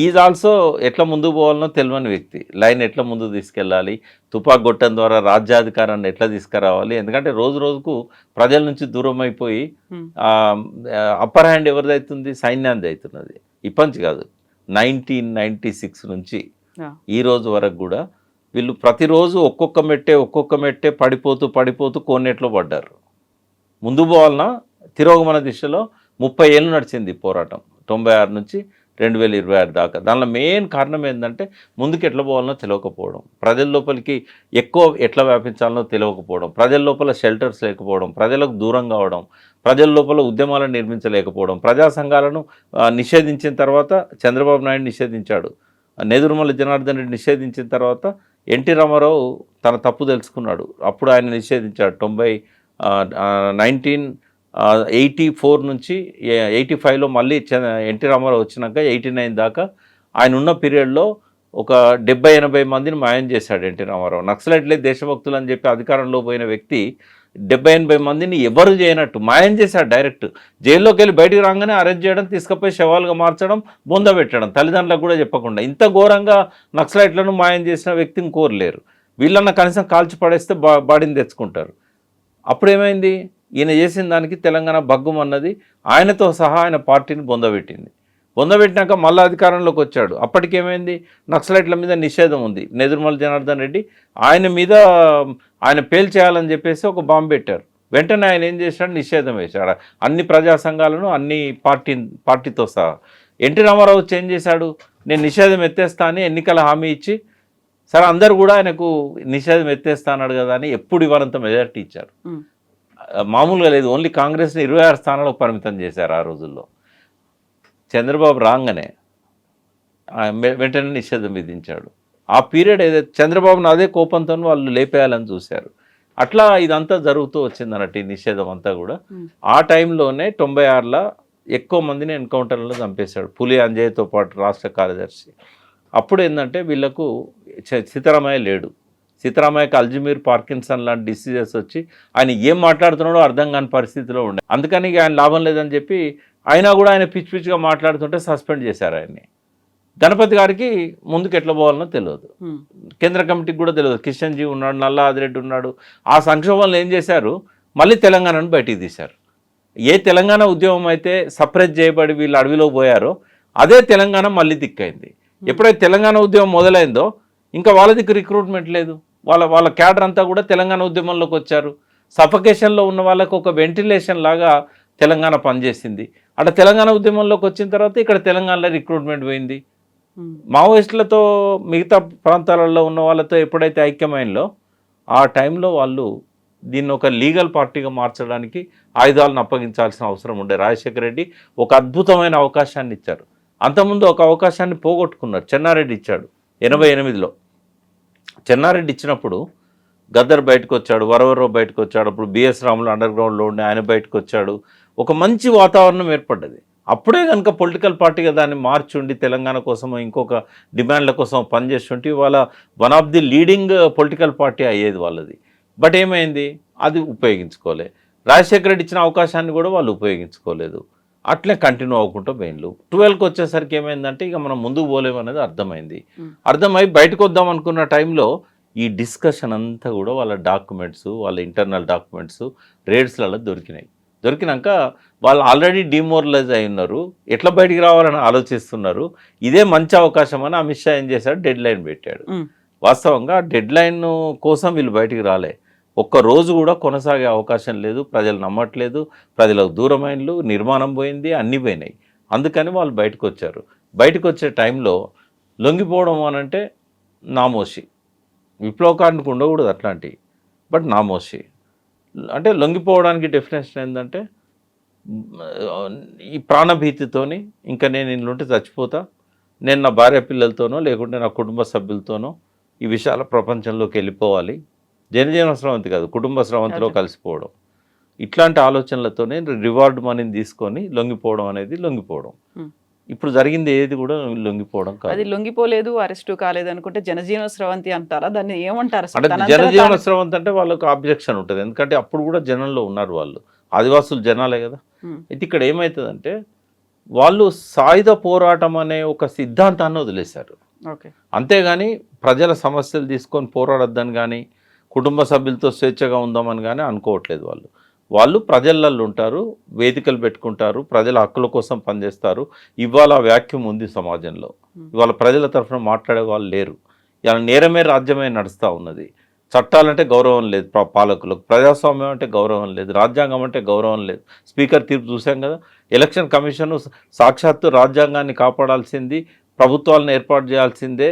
ఈజ్ ఆల్సో ఎట్లా ముందుకు పోవాలనో తెలియని వ్యక్తి, లైన్ ఎట్లా ముందుకు తీసుకెళ్ళాలి, తుపాకు గొట్టం ద్వారా రాజ్యాధికారాన్ని ఎట్లా తీసుకురావాలి. ఎందుకంటే రోజు రోజుకు ప్రజల నుంచి దూరం అయిపోయి అప్పర్ హ్యాండ్ ఎవరిది అవుతుంది, సైన్యాన్ని అవుతున్నది. ఇప్పటి కాదు, 1996 నుంచి ఈ రోజు వరకు కూడా వీళ్ళు ప్రతిరోజు ఒక్కొక్క మెట్టే పడిపోతూ కోనేట్లో పడ్డారు. ముందు పోవాలన్నా తిరోగమన దిశలో 30 ఏళ్ళు నడిచింది పోరాటం, 96 నుంచి 2026 దాకా. దానిలో మెయిన్ కారణం ఏంటంటే ముందుకు ఎట్లా పోవాలనో తెలియకపోవడం, ప్రజల లోపలికి ఎక్కువ ఎట్లా వ్యాపించాలనో తెలియకపోవడం, ప్రజల లోపల షెల్టర్స్ లేకపోవడం, ప్రజలకు దూరం కావడం, ప్రజల లోపల ఉద్యమాలను నిర్మించలేకపోవడం. ప్రజా సంఘాలను నిషేధించిన తర్వాత చంద్రబాబు నాయుడు నిషేధించాడు, నేదురుమల్లి జనార్దన్ రెడ్డి నిషేధించిన తర్వాత ఎన్టీ రామారావు తన తప్పు తెలుసుకున్నాడు, అప్పుడు ఆయన నిషేధించాడు. 1984 నుంచి 85లో మళ్ళీ ఎన్టీ రామారావు వచ్చినాక 89 దాకా ఆయన ఉన్న పీరియడ్లో ఒక 70-80 మందిని మాయం చేశాడు ఎన్టీ రామారావు. నక్సలైట్లే దేశభక్తులు అని చెప్పి అధికారంలో పోయిన వ్యక్తి 70-80 మందిని ఎవరు చేయనట్టు మాయం చేశాడు. డైరెక్ట్ జైల్లోకి వెళ్ళి బయటికి రాగానే అరెస్ట్ చేయడం, తీసుకుపోయి శవాలుగా మార్చడం, బొంద పెట్టడం, తల్లిదండ్రులకు కూడా చెప్పకుండా. ఇంత ఘోరంగా నక్సలైట్లను మాయం చేసిన వ్యక్తిని కోరలేరు. వీళ్ళన్న కనీసం కాల్చి పడేస్తే బాడీని తెచ్చుకుంటారు. అప్పుడు ఏమైంది, ఈయన చేసిన దానికి తెలంగాణ భగ్గుమన్నది, ఆయనతో సహా ఆయన పార్టీని బొందబెట్టినాక మళ్ళీ అధికారంలోకి వచ్చాడు. అప్పటికేమైంది, నక్సలైట్ల మీద నిషేధం ఉంది, నేదురుమల్లి జనార్దన్ రెడ్డి ఆయన పేల్చేయాలని చెప్పేసి ఒక బాంబు పెట్టారు. వెంటనే ఆయన ఏం చేశాడు, నిషేధం వేశాడు అన్ని ప్రజా సంఘాలను, అన్ని పార్టీతో సహా. ఎన్టీ రామారావు వచ్చి ఏం చేశాడు, నేను నిషేధం ఎత్తేస్తా అని ఎన్నికల హామీ ఇచ్చి, సరే అందరు కూడా ఆయనకు నిషేధం ఎత్తేస్తా అన్నాడు కదా అని ఎప్పుడు ఇవ్వనంత మెజారిటీ ఇచ్చారు. మామూలుగా లేదు, ఓన్లీ కాంగ్రెస్ని 26 స్థానాలకు పరిమితం చేశారు ఆ రోజుల్లో. చంద్రబాబు రాగానే వెంటనే నిషేధం విధించాడు. ఆ పీరియడ్ ఏదైతే చంద్రబాబును అదే కోపంతో వాళ్ళు లేపేయాలని చూశారు. అట్లా ఇదంతా జరుగుతూ వచ్చింది అన్నట్టు ఈ నిషేధం అంతా కూడా. ఆ టైంలోనే 96లో ఎక్కువ మందిని ఎన్కౌంటర్లో చంపేశాడు, పులి అంజయ్యతో పాటు రాష్ట్ర కార్యదర్శి. అప్పుడు ఏంటంటే వీళ్ళకు సీతారామయ్య లేడు, సీతారామయ్యకి అల్జిమీర్, పార్కిన్సన్ లాంటి డిసీజెస్ వచ్చి ఆయన ఏం మాట్లాడుతున్నాడో అర్థం కాని పరిస్థితిలో ఉండే. అందుకని ఆయన లాభం లేదని చెప్పి అయినా కూడా ఆయన పిచ్చిగా మాట్లాడుతుంటే సస్పెండ్ చేశారు ఆయన్ని. గణపతి గారికి ముందుకు ఎట్లా పోవాలనో తెలియదు, కేంద్ర కమిటీకి కూడా తెలియదు. కిషన్ జీ ఉన్నాడు, నల్లా ఆదిరెడ్డి ఉన్నాడు. ఆ సంక్షోభంలో ఏం చేశారు, మళ్ళీ తెలంగాణను బయటికి తీశారు. ఏ తెలంగాణ ఉద్యమం అయితే సప్రెస్ చేయబడి వీళ్ళు అడవిలో పోయారో అదే తెలంగాణ మళ్ళీ దిక్కైంది. ఎప్పుడైతే తెలంగాణ ఉద్యమం మొదలైందో ఇంకా వాళ్ళ దగ్గర రిక్రూట్మెంట్ లేదు, వాళ్ళ క్యాడర్ అంతా కూడా తెలంగాణ ఉద్యమంలోకి వచ్చారు. సఫకేషన్లో ఉన్న వాళ్ళకు ఒక వెంటిలేషన్ లాగా తెలంగాణ పనిచేసింది. అట్లా తెలంగాణ ఉద్యమంలోకి వచ్చిన తర్వాత ఇక్కడ తెలంగాణలో రిక్రూట్మెంట్ పోయింది. మావోయిస్టులతో మిగతా ప్రాంతాలలో ఉన్న వాళ్ళతో ఎప్పుడైతే ఐక్యమైనలో ఆ టైంలో వాళ్ళు దీన్ని ఒక లీగల్ పార్టీగా మార్చడానికి ఆయుధాలను అప్పగించాల్సిన అవసరం ఉండే. రాజశేఖర రెడ్డి ఒక అద్భుతమైన అవకాశాన్ని ఇచ్చారు. అంతకుముందు ఒక అవకాశాన్ని పోగొట్టుకున్నారు, చెన్నారెడ్డి ఇచ్చాడు 88లో. చెన్నారెడ్డి ఇచ్చినప్పుడు గద్దర్ బయటకు వచ్చాడు, వరవరరావు బయటకు వచ్చాడు, అప్పుడు బిఎస్ రాములు అండర్ గ్రౌండ్లో ఉండే ఆయన బయటకు వచ్చాడు. ఒక మంచి వాతావరణం ఏర్పడ్డది. అప్పుడే కనుక పొలిటికల్ పార్టీగా దాన్ని మార్చుండి తెలంగాణ కోసం ఇంకొక డిమాండ్ల కోసం పనిచేస్తుంటే ఇవాళ one of the leading political party అయ్యేది వాళ్ళది. బట్ ఏమైంది, అది ఉపయోగించుకోలే. రాజశేఖర రెడ్డి ఇచ్చిన అవకాశాన్ని కూడా వాళ్ళు ఉపయోగించుకోలేదు. అట్లే కంటిన్యూ అవ్వకుండా పోయిన్లు. 12కి వచ్చేసరికి ఏమైందంటే ఇక మనం ముందుకు పోలేమనేది అర్థమై బయటకు వద్దాం అనుకున్న టైంలో ఈ డిస్కషన్ అంతా కూడా వాళ్ళ డాక్యుమెంట్స్, వాళ్ళ ఇంటర్నల్ డాక్యుమెంట్స్ రేడ్స్లలో దొరికినాక వాళ్ళు ఆల్రెడీ డిమోరలైజ్ అయి ఉన్నారు, ఎట్లా బయటికి రావాలని ఆలోచిస్తున్నారు. ఇదే మంచి అవకాశం అని అమిత్ షా ఏం చేశాడు, డెడ్ లైన్ పెట్టాడు. వాస్తవంగా డెడ్ లైన్ కోసం వీళ్ళు బయటికి రాలే, ఒక్క రోజు కూడా కొనసాగే అవకాశం లేదు, ప్రజలు నమ్మట్లేదు, ప్రజలకు దూరమైనలు, నిర్మాణం పోయింది, అన్నీ పోయినాయి. అందుకని వాళ్ళు బయటకు వచ్చారు. బయటకు వచ్చే టైంలో లొంగిపోవడం అనంటే నామోషి, విప్లవకానికి ఉండకూడదు అట్లాంటివి, బట్ నామోషి అంటే లొంగిపోవడానికి డెఫినేషన్ ఏంటంటే ఈ ప్రాణభీతితోని ఇంకా నేను ఇంట్లోంటే చచ్చిపోతా, నేను నా భార్య పిల్లలతోనో లేకుంటే నా కుటుంబ సభ్యులతోనో ఈ విశాల ప్రపంచంలోకి వెళ్ళిపోవాలి, జనజీవన స్రవంతి కాదు కుటుంబ స్రవంతిలో కలిసిపోవడం, ఇట్లాంటి ఆలోచనలతోనే రివార్డ్ మనీని తీసుకొని లొంగిపోవడం అనేది లొంగిపోవడం. ఇప్పుడు జరిగింది ఏది కూడా లొంగిపోవడం కాదు. అది లొంగిపోలేదు, అరెస్టు కాలేదు అనుకుంటే జనజీవన స్రవంతి అంటారా? దాన్ని ఏమంటారు అసలు? అంటే తనంతట జనజీవన తాను- స్రవంతి అంటే వాళ్ళకు ఆబ్జెక్షన్ ఉంటుంది, ఎందుకంటే అప్పుడు కూడా జనంలో ఉన్నారు వాళ్ళు, ఆదివాసులు జనాలే కదా. ఉమ్, అయితే ఇక్కడ ఏమవుతుందంటే వాళ్ళు సాయుధ పోరాటం అనే ఒక సిద్ధాంతాన్ని వదిలేశారు. ఓకే. అంతేగాని ప్రజల సమస్యలు తీసుకొని పోరాడొద్దని కానీ కుటుంబ సభ్యులతో స్వేచ్ఛగా ఉందామని కానీ అనుకోవట్లేదు. వాళ్ళు ప్రజలలో ఉంటారు, వేదికలు పెట్టుకుంటారు, ప్రజల హక్కుల కోసం పనిచేస్తారు. ఇవాళ వ్యాక్యూమ్ ఉంది సమాజంలో, ఇవాళ ప్రజల తరఫున మాట్లాడే వాళ్ళు లేరు. ఇలా నేరమే రాజ్యమే నడుస్తూ ఉన్నది. చట్టాలంటే గౌరవం లేదు పాలకులకు, ప్రజాస్వామ్యం అంటే గౌరవం లేదు, రాజ్యాంగం అంటే గౌరవం లేదు. స్పీకర్ తీర్పు చూసాం కదా. ఎలక్షన్ కమిషన్ సాక్షాత్తు రాజ్యాంగాన్ని కాపాడాల్సింది, ప్రభుత్వాలను ఏర్పాటు చేయాల్సిందే,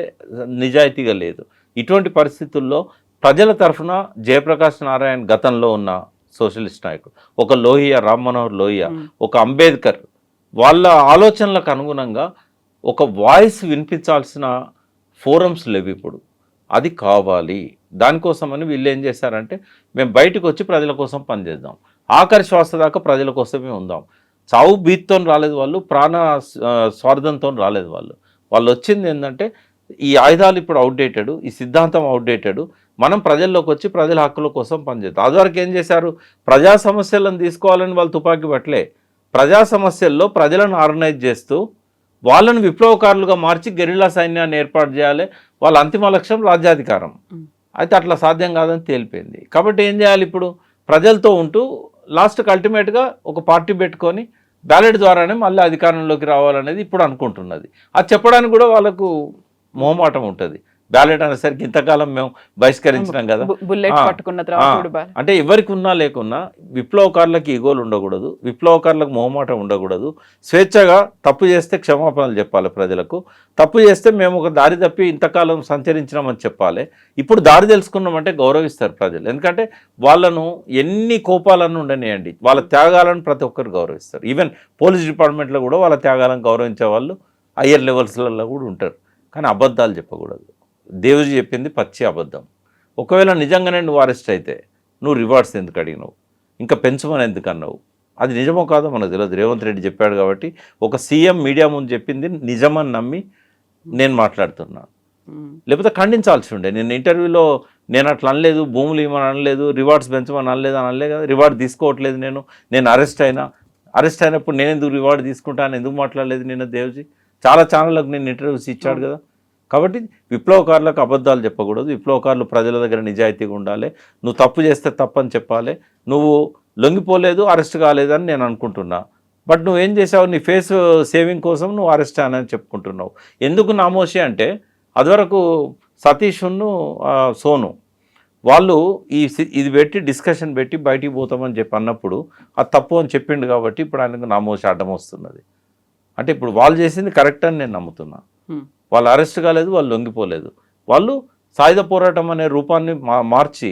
నిజాయితీగా లేదు. ఇటువంటి పరిస్థితుల్లో ప్రజల తరఫున జయప్రకాష్ నారాయణ్ గతంలో ఉన్న సోషలిస్ట్ నాయకుడు, ఒక లోహియా, రామ్ మనోహర్ లోహియా, ఒక అంబేద్కర్, వాళ్ళ ఆలోచనలకు అనుగుణంగా ఒక వాయిస్ వినిపించాల్సిన ఫోరమ్స్ లేవు ఇప్పుడు. అది కావాలి. దానికోసమని వీళ్ళు ఏం చేశారంటే మేము బయటకు వచ్చి ప్రజల కోసం పనిచేద్దాం, ఆఖరి శ్వాస దాకా ప్రజల కోసమే ఉందాం. చావు బీత్తో రాలేదు వాళ్ళు, ప్రాణ స్వార్థంతో రాలేదు వాళ్ళు వచ్చింది ఏంటంటే ఈ ఆయుధాలు ఇప్పుడు అవుట్డేటెడ్, ఈ సిద్ధాంతం అవుట్డేటెడ్, మనం ప్రజల్లోకి వచ్చి ప్రజల హక్కుల కోసం పనిచేద్దాం. అదివరకు ఏం చేశారు, ప్రజా సమస్యలను తీసుకోవాలని వాళ్ళు తుపాకీ పట్టలే, ప్రజా సమస్యల్లో ప్రజలను ఆర్గనైజ్ చేస్తూ వాళ్ళను విప్లవకారులుగా మార్చి గెరిల్లా సైన్యాన్ని ఏర్పాటు చేయాలి, వాళ్ళ అంతిమ లక్ష్యం రాజ్యాధికారం. అయితే అట్లా సాధ్యం కాదని తేలిపోయింది. కాబట్టి ఏం చేయాలి, ఇప్పుడు ప్రజలతో ఉంటూ లాస్ట్కి అల్టిమేట్గా ఒక పార్టీ పెట్టుకొని బ్యాలెట్ ద్వారానే మళ్ళీ అధికారంలోకి రావాలనేది ఇప్పుడు అనుకుంటున్నది. అది చెప్పడానికి కూడా వాళ్ళకు మొహమాటం ఉంటుంది. బ్యాలెట్ అనేసరికి ఇంతకాలం మేము బహిష్కరించినాం కదా, బుల్లెట్ పట్టుకున్న తర్వాత కూడా బాగా. అంటే ఎవరికి ఉన్నా లేకున్నా విప్లవకారులకు ఈగోలు ఉండకూడదు, విప్లవకారులకు మొహమాటం ఉండకూడదు. స్వేచ్ఛగా తప్పు చేస్తే క్షమాపణలు చెప్పాలి ప్రజలకు, తప్పు చేస్తే మేము ఒక దారి తప్పి ఇంతకాలం సంచరించినామని చెప్పాలి. ఇప్పుడు దారి తెలుసుకున్నామంటే గౌరవిస్తారు ప్రజలు, ఎందుకంటే వాళ్ళను ఎన్ని కోపాలను ఉండనియండి, వాళ్ళ త్యాగాలను ప్రతి ఒక్కరు గౌరవిస్తారు. ఈవెన్ పోలీస్ డిపార్ట్మెంట్లో కూడా వాళ్ళ త్యాగాలను గౌరవించే వాళ్ళు హయ్యర్ లెవెల్స్లలో కూడా ఉంటారు. కానీ అబద్ధాలు చెప్పకూడదు. దేవుజీ చెప్పింది పచ్చి అబద్ధం. ఒకవేళ నిజంగానే నువ్వు అరెస్ట్ అయితే నువ్వు రివార్డ్స్ ఎందుకు అడిగినావు, ఇంకా పెంచమని ఎందుకు అన్నావు, అది నిజమో కాదో మనకు తెలియదు. రేవంత్ రెడ్డి చెప్పాడు కాబట్టి ఒక సీఎం మీడియా ముందు చెప్పింది నిజమని నమ్మి నేను మాట్లాడుతున్నాను. లేకపోతే ఖండించాల్సి ఉండే. నేను ఇంటర్వ్యూలో నేను అట్లా అనలేదు, భూములు ఇవ్వమని అనలేదు, రివార్డ్స్ పెంచమని అనలేదు కదా. రివార్డ్ తీసుకోవట్లేదు, నేను అరెస్ట్ అయినప్పుడు నేను ఎందుకు రివార్డ్ తీసుకుంటాను, ఎందుకు మాట్లాడలేదు నిన్న దేవుజీ? చాలా ఛానళ్ళకు నేను ఇంటర్వ్యూస్ ఇచ్చాడు కదా. కాబట్టి విప్లవకారులకు అబద్ధాలు చెప్పకూడదు, విప్లవకారులు ప్రజల దగ్గర నిజాయితీగా ఉండాలి. నువ్వు తప్పు చేస్తే తప్పని చెప్పాలి. నువ్వు లొంగిపోలేదు, అరెస్ట్ కాలేదని నేను అనుకుంటున్నా, బట్ నువ్వేం చేసావు, నీ ఫేస్ సేవింగ్ కోసం నువ్వు అరెస్ట్ అని చెప్పుకుంటున్నావు. ఎందుకు నామోషి అంటే అదివరకు సతీష్ను సోను వాళ్ళు ఇది పెట్టి డిస్కషన్ పెట్టి బయటికి పోతామని చెప్పి అన్నప్పుడు అది తప్పు అని చెప్పిండు కాబట్టి ఇప్పుడు ఆయనకు నామోషి అడ్డం వస్తున్నది. అంటే ఇప్పుడు వాళ్ళు చేసింది కరెక్ట్ అని నేను నమ్ముతున్నా. వాళ్ళు అరెస్ట్ కాలేదు, వాళ్ళు లొంగిపోలేదు, వాళ్ళు సాయుధ పోరాటం అనే రూపాన్ని మార్చి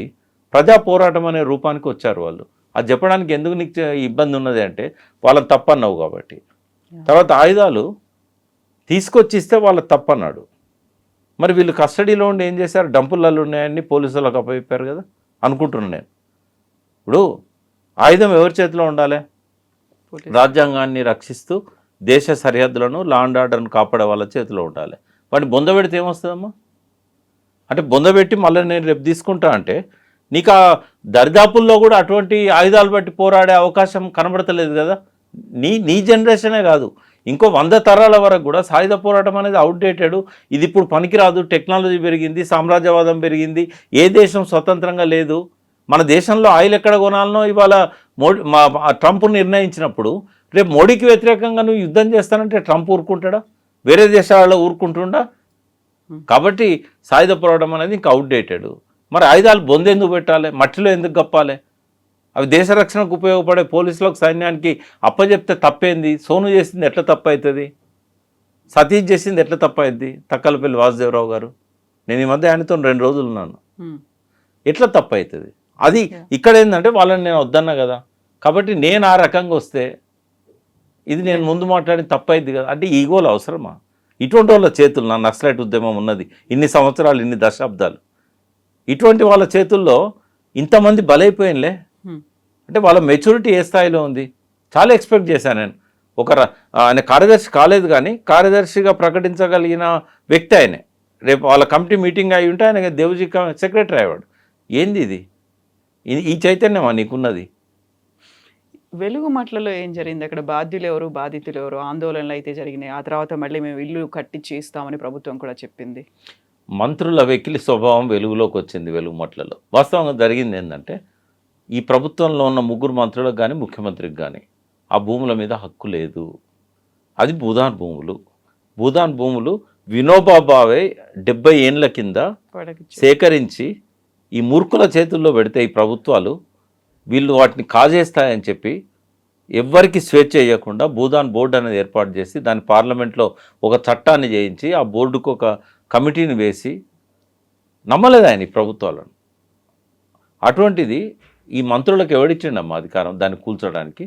ప్రజా పోరాటం అనే రూపానికి వచ్చారు వాళ్ళు. అది చెప్పడానికి ఎందుకు నీకు ఇబ్బంది ఉన్నది అంటే వాళ్ళని తప్పన్నావు కాబట్టి. తర్వాత ఆయుధాలు తీసుకొచ్చి ఇస్తే వాళ్ళకి తప్పన్నాడు. మరి వీళ్ళు కస్టడీలో ఉండి ఏం చేశారు, డంపులలో ఉన్నాయని పోలీసులకు అప్పచెప్పారు కదా అనుకుంటున్నాను నేను. ఇప్పుడు ఆయుధం ఎవరి చేతిలో ఉండాలి, రాజ్యాంగాన్ని రక్షిస్తూ దేశ సరిహద్దులను లా అండ్ ఆర్డర్ను కాపాడే వాళ్ళ చేతిలో ఉండాలి. వాటిని బొందబెడితే ఏమొస్తుందమ్మా? అంటే బొందబెట్టి మళ్ళీ నేను రేపు తీసుకుంటా అంటే నీకు ఆ దరిదాపుల్లో కూడా అటువంటి ఆయుధాలు బట్టి పోరాడే అవకాశం కనబడతలేదు కదా. నీ జనరేషనే కాదు, ఇంకో 100 తరాల వరకు కూడా సాయుధ పోరాటం అనేది అవుట్డేటెడ్, ఇది ఇప్పుడు పనికిరాదు, టెక్నాలజీ పెరిగింది, సామ్రాజ్యవాదం పెరిగింది, ఏ దేశం స్వతంత్రంగా లేదు. మన దేశంలో ఆయిల్ ఎక్కడ కొనాలనో ఇవాళ ట్రంప్ నిర్ణయించినప్పుడు రేపు మోడీకి వ్యతిరేకంగా నువ్వు యుద్ధం చేస్తానంటే ట్రంప్ ఊరుకుంటాడా, వేరే దేశాలలో ఊరుకుంటుండా? కాబట్టి సాయుధ పోరాటం అనేది ఇంకా అవుట్డేటెడ్. మరి ఆయుధాలు బొందెందుకు పెట్టాలి, మట్టిలో ఎందుకు కప్పాలి? అవి దేశ రక్షణకు ఉపయోగపడే పోలీసులకు సైన్యానికి అప్పచెప్తే తప్పేంది? సోను చేసింది ఎట్లా తప్పు అవుతుంది, సతీష్ చేసింది ఎట్లా తప్పు అవుతుంది? తక్కలపల్లి వాసుదేవరావు గారు, నేను ఈ మధ్య ఆయనతో 2 రోజులు ఉన్నాను, ఎట్లా తప్పు అవుతుంది? అది ఇక్కడ ఏంటంటే వాళ్ళని నేను వద్దన్నా కదా, కాబట్టి నేను ఆ రకంగా వస్తే ఇది నేను ముందు మాట్లాడిన తప్పు అయింది కదా. అంటే ఈగోలు అవసరమా? ఇటువంటి వాళ్ళ చేతులు నా నక్సలైట్ ఉద్యమం ఉన్నది ఇన్ని సంవత్సరాలు, ఇన్ని దశాబ్దాలు, ఇటువంటి వాళ్ళ చేతుల్లో ఇంతమంది బలైపోయినలే. అంటే వాళ్ళ మెచ్యూరిటీ ఏ స్థాయిలో ఉంది? చాలా ఎక్స్పెక్ట్ చేశాను నేను. ఆయన కార్యదర్శి కాలేదు, కానీ కార్యదర్శిగా ప్రకటించగలిగిన వ్యక్తి ఆయనే. రేపు వాళ్ళ కమిటీ మీటింగ్ అయి ఉంటే ఆయన దేవజీ సెక్రటరీ అయ్యాడు. ఏంది ఇది? ఈ చైతన్యమా నీకున్నది? వెలుగు మట్లలో ఏం జరిగింది అక్కడ? బాధ్యులు ఎవరు, బాధితులు ఎవరు? ఆందోళనలు అయితే జరిగినాయి. ఆ తర్వాత మళ్ళీ మేము ఇల్లు కట్టించి ఇస్తామని ప్రభుత్వం కూడా చెప్పింది. మంత్రుల వెకిలి స్వభావం వెలుగులోకి వచ్చింది వెలుగు మట్లలో. వాస్తవంగా జరిగింది ఏంటంటే, ఈ ప్రభుత్వంలో ఉన్న 3 మంత్రులకు కానీ ముఖ్యమంత్రికి కానీ ఆ భూముల మీద హక్కు లేదు. అది భూదాన్ భూములు. భూదాన్ భూములు వినోబా భావే 70 ఏండ్ల కింద సేకరించి ఈ మూర్ఖుల చేతుల్లో పెడితే ఈ ప్రభుత్వాలు వీళ్ళు వాటిని కాజేస్తాయని చెప్పి ఎవ్వరికి స్వేచ్ఛ ఇవ్వకుండా భూదాన్ బోర్డు అనేది ఏర్పాటు చేసి దాని పార్లమెంట్లో ఒక చట్టాన్ని చేయించి ఆ బోర్డుకు ఒక కమిటీని వేసి నమ్మలేదు ఆయన ఈ ప్రభుత్వాలను. అటువంటిది ఈ మంత్రులకు ఎవడిచ్చిండమ్మా అధికారం దాన్ని కూల్చడానికి?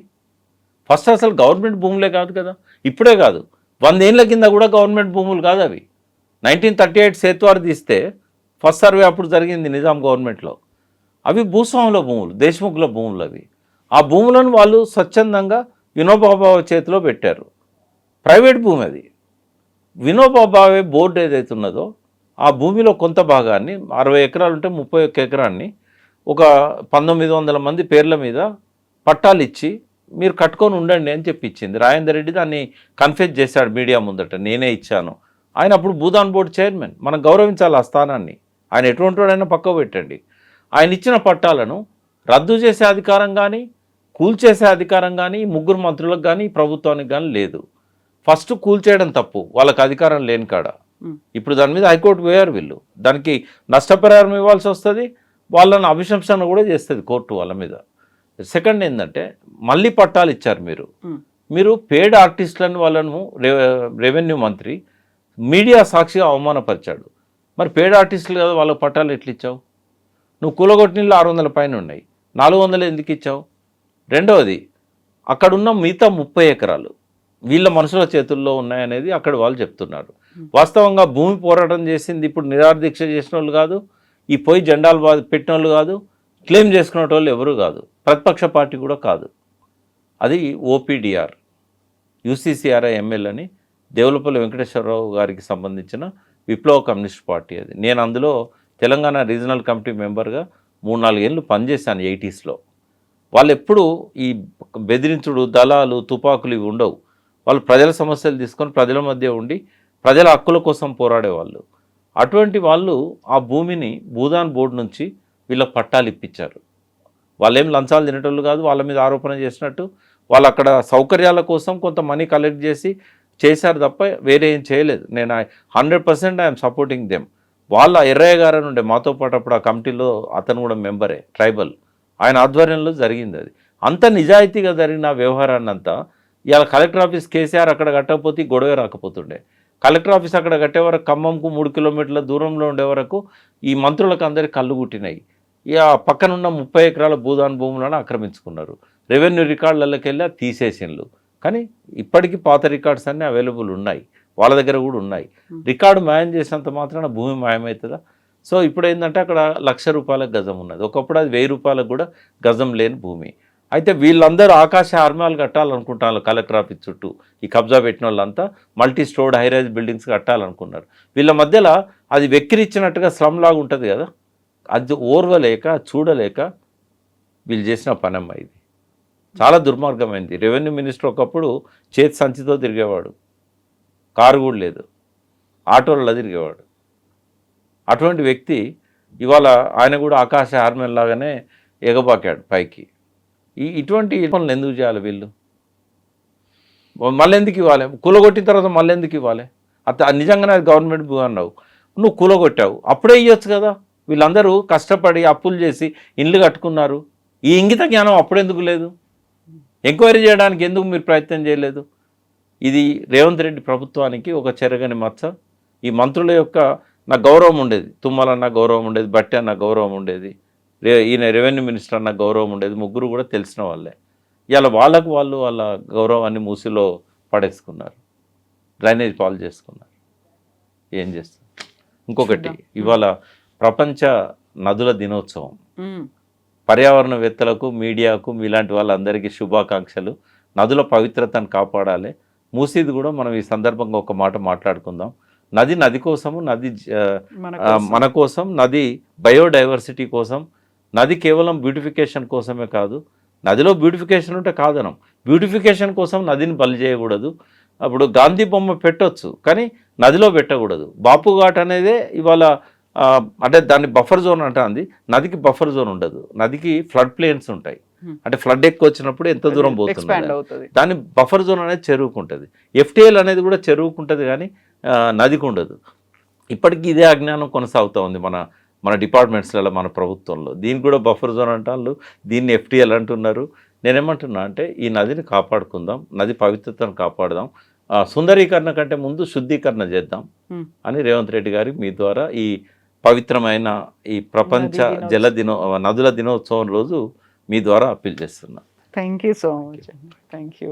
ఫస్ట్ అసలు గవర్నమెంట్ భూములే కాదు కదా, ఇప్పుడే కాదు, 100 ఏళ్ల కింద కూడా గవర్నమెంట్ భూములు కాదు అవి. 1938 సేత్వార్ తీస్తే ఫస్ట్ సర్వే అప్పుడు జరిగింది నిజాం గవర్నమెంట్లో. అవి భూస్వాముల భూములు, దేశముఖుల భూములు అవి. ఆ భూములను వాళ్ళు స్వచ్ఛందంగా వినోబా భావే చేతిలో పెట్టారు. ప్రైవేట్ భూమి అది. వినోబా భావే బోర్డు ఏదైతే ఉన్నదో ఆ భూమిలో కొంత భాగాన్ని 60 ఎకరాలు ఉంటే 31 ఎకరాన్ని ఒక 1900 మంది పేర్ల మీద పట్టాలు ఇచ్చి మీరు కట్టుకొని ఉండండి అని చెప్పి ఇచ్చింది. రాజేందర్ రెడ్డి దాన్ని కన్ఫెస్ చేశాడు మీడియా ముందట, నేనే ఇచ్చాను. ఆయన అప్పుడు భూదాన్ బోర్డు చైర్మన్. మనం గౌరవించాలి ఆ స్థానాన్ని. ఆయన ఎటువంటి వాడైనా పక్కకు పెట్టండి. ఆయన ఇచ్చిన పట్టాలను రద్దు చేసే అధికారం కానీ కూల్చేసే అధికారం కానీ 3 మంత్రులకు కానీ ప్రభుత్వానికి కానీ లేదు. ఫస్ట్ కూల్చేయడం తప్పు, వాళ్ళకి అధికారం లేని కాడ. ఇప్పుడు దాని మీద హైకోర్టు పోయారు వీళ్ళు. దానికి నష్టపరిహారం ఇవ్వాల్సి వస్తుంది, వాళ్ళని అభిశంసన కూడా చేస్తుంది కోర్టు వాళ్ళ మీద. సెకండ్ ఏంటంటే మళ్ళీ పట్టాలు ఇచ్చారు మీరు పేడ్ ఆర్టిస్టులను వాళ్ళను రెవెన్యూ మంత్రి మీడియా సాక్షిగా అవమానపరిచాడు. మరి పేడ్ ఆర్టిస్టులు కదా వాళ్ళకి పట్టాలు ఎట్లా ఇచ్చావు? నువ్వు కూలగొట్టినీళ్ళు 600 పైన ఉన్నాయి, 400 ఎందుకు ఇచ్చావు? రెండవది, అక్కడున్న మిగతా 30 ఎకరాలు వీళ్ళ మనుషుల చేతుల్లో ఉన్నాయనేది అక్కడ వాళ్ళు చెప్తున్నారు. వాస్తవంగా భూమి పోరాటం చేసింది ఇప్పుడు నిరాదీక్ష చేసిన వాళ్ళు కాదు, ఈ పోయి జెండాలు పెట్టిన వాళ్ళు కాదు, క్లెయిమ్ చేసుకునే వాళ్ళు ఎవరు కాదు, ప్రతిపక్ష పార్టీ కూడా కాదు. అది ఓపీడీఆర్ యూసీసీఆర్ఐ ఎమ్మెల్యే అని దేవులపల్లి వెంకటేశ్వరరావు గారికి సంబంధించిన విప్లవ కమ్యూనిస్ట్ పార్టీ అది. నేను అందులో తెలంగాణ రీజనల్ కమిటీ మెంబర్గా 3-4 ఏళ్ళు పనిచేశాను 80sలో. వాళ్ళు ఎప్పుడు ఈ బెదిరించుడు, దళాలు, తుపాకులు ఇవి ఉండవు. వాళ్ళు ప్రజల సమస్యలు తీసుకొని ప్రజల మధ్య ఉండి ప్రజల హక్కుల కోసం పోరాడేవాళ్ళు. అటువంటి వాళ్ళు ఆ భూమిని భూదాన్ బోర్డు నుంచి వీళ్ళకి పట్టాలు ఇప్పించారు. వాళ్ళేం లంచాలు తినేటోళ్ళు కాదు, వాళ్ళ మీద ఆరోపణ చేసినట్టు. వాళ్ళు అక్కడ సౌకర్యాల కోసం కొంత మనీ కలెక్ట్ చేశారు తప్ప వేరే ఏం చేయలేదు. నేను 100% ఐఎమ్ సపోర్టింగ్ దెమ్. వాళ్ళ ఎర్రయ్య గారు ఉండే మాతో పాటు అప్పుడు ఆ కమిటీలో, అతను కూడా మెంబరే, ట్రైబల్, ఆయన ఆధ్వర్యంలో జరిగింది అది. అంత నిజాయితీగా జరిగిన వ్యవహారాన్ని అంతా ఇవాళ కలెక్టర్ ఆఫీస్ కేసీఆర్ అక్కడ కట్టకపోతే గొడవ రాకపోతుండే. కలెక్టర్ ఆఫీస్ అక్కడ కట్టే వరకు ఖమ్మంకు 3 కిలోమీటర్ల దూరంలో ఉండే వరకు ఈ మంత్రులకు అందరికీ కళ్ళు గుట్టినాయి. ఇక పక్కనున్న 30 ఎకరాల భూదాన్ భూములను ఆక్రమించుకున్నారు. రెవెన్యూ రికార్డులకి వెళ్ళి తీసేసిన్లు. కానీ ఇప్పటికీ పాత రికార్డ్స్ అన్నీ అవైలబుల్ ఉన్నాయి, వాళ్ళ దగ్గర కూడా ఉన్నాయి. రికార్డు మాయం చేసినంత మాత్రాన భూమి మాయమవుతుందా? సో ఇప్పుడు ఏంటంటే అక్కడ ₹1,00,000 గజం ఉన్నది. ఒకప్పుడు అది ₹1,000 కూడా గజం లేని భూమి. అయితే వీళ్ళందరూ ఆకాశ ఆర్మాలు కట్టాలనుకుంటారు కలెక్టర్ ఆఫీస్ చుట్టూ. ఈ కబ్జా పెట్టిన వాళ్ళంతా మల్టీ స్టోర్డ్ హైరైజ్ బిల్డింగ్స్ కట్టాలనుకున్నారు. వీళ్ళ మధ్యలో అది వెక్కిరిచ్చినట్టుగా స్లమ్ లాగా ఉంటుంది కదా, అది ఓర్వలేక చూడలేక వీళ్ళు చేసిన పనమ్మ ఇది. చాలా దుర్మార్గమైంది. రెవెన్యూ మినిస్టర్ ఒకప్పుడు చేతి సంచితో తిరిగేవాడు, కారు కూడా లేదు, ఆటోలలో తిరిగేవాడు. అటువంటి వ్యక్తి ఇవాళ ఆయన కూడా ఆకాశ ఆర్మల్ లాగానే ఎగబాకాడు పైకి. ఇటువంటి పనులు ఎందుకు చేయాలి వీళ్ళు? మళ్ళీ ఎందుకు ఇవ్వాలి? కూలగొట్టిన తర్వాత మళ్ళీ ఎందుకు ఇవ్వాలి? నిజంగానే అది గవర్నమెంట్ భూ అన్నావు, నువ్వు కూలగొట్టావు, అప్పుడే ఇవ్వచ్చు కదా. వీళ్ళందరూ కష్టపడి అప్పులు చేసి ఇండ్లు కట్టుకున్నారు. ఈ ఇంగిత జ్ఞానం అప్పుడెందుకు లేదు? ఎంక్వైరీ చేయడానికి ఎందుకు మీరు ప్రయత్నం చేయలేదు? ఇది రేవంత్ రెడ్డి ప్రభుత్వానికి ఒక చెరగని మచ్చ. ఈ మంత్రుల యొక్క నా గౌరవం ఉండేది, తుమ్మల అన్న గౌరవం ఉండేది, బట్టి అన్న గౌరవం ఉండేది, ఈయన రెవెన్యూ మినిస్టర్ అన్న గౌరవం ఉండేది. 3 కూడా తెలిసిన వాళ్ళే. ఇలా వాళ్ళ గౌరవాన్ని మూసిలో పడేసుకున్నారు, డ్రైనేజ్ పాలు చేసుకున్నారు. ఏం చేస్తారు? ఇంకొకటి, ఇవాళ ప్రపంచ నదుల దినోత్సవం. పర్యావరణవేత్తలకు, మీడియాకు, మీలాంటి వాళ్ళందరికీ శుభాకాంక్షలు. నదుల పవిత్రతను కాపాడాలి. మూసీది కూడా మనం ఈ సందర్భంగా ఒక మాట మాట్లాడుకుందాం. నది నది కోసము, నది మన కోసం, నది బయోడైవర్సిటీ కోసం, నది కేవలం బ్యూటిఫికేషన్ కోసమే కాదు. నదిలో బ్యూటిఫికేషన్ ఉంటే కాదనం, బ్యూటిఫికేషన్ కోసం నదిని బలి చేయకూడదు. అప్పుడు గాంధీ బొమ్మ పెట్టొచ్చు కానీ నదిలో పెట్టకూడదు. బాపు ఘాట్ అనేదే ఇవాళ అంటే దాన్ని బఫర్ జోన్ అంటుంది. నదికి బఫర్ జోన్ ఉండదు, నదికి ఫ్లడ్ ప్లేన్స్ ఉంటాయి. అంటే ఫ్లడ్ ఎక్కువ వచ్చినప్పుడు ఎంత దూరం పోతుంది, దాని బఫర్ జోన్ అనేది చెరువుకుంటుంది. ఎఫ్టీఎల్ అనేది కూడా చెరువుకుంటుంది కానీ నదికి ఉండదు. ఇప్పటికీ ఇదే అజ్ఞానం కొనసాగుతూ ఉంది మన డిపార్ట్మెంట్స్లలో, మన ప్రభుత్వంలో. దీనికి కూడా బఫర్ జోన్ అంటారు, దీన్ని ఎఫ్టీఎల్ అంటున్నారు. నేనేమంటున్నా అంటే ఈ నదిని కాపాడుకుందాం, నది పవిత్రతను కాపాడదాం, సుందరీకరణ కంటే ముందు శుద్ధీకరణ చేద్దాం అని రేవంత్ రెడ్డి గారికి మీ ద్వారా ఈ పవిత్రమైన ఈ ప్రపంచ నదుల దినోత్సవం రోజు మీ ద్వారా అప్పీల్ చేస్తున్నా. Thank you so much. Thank you.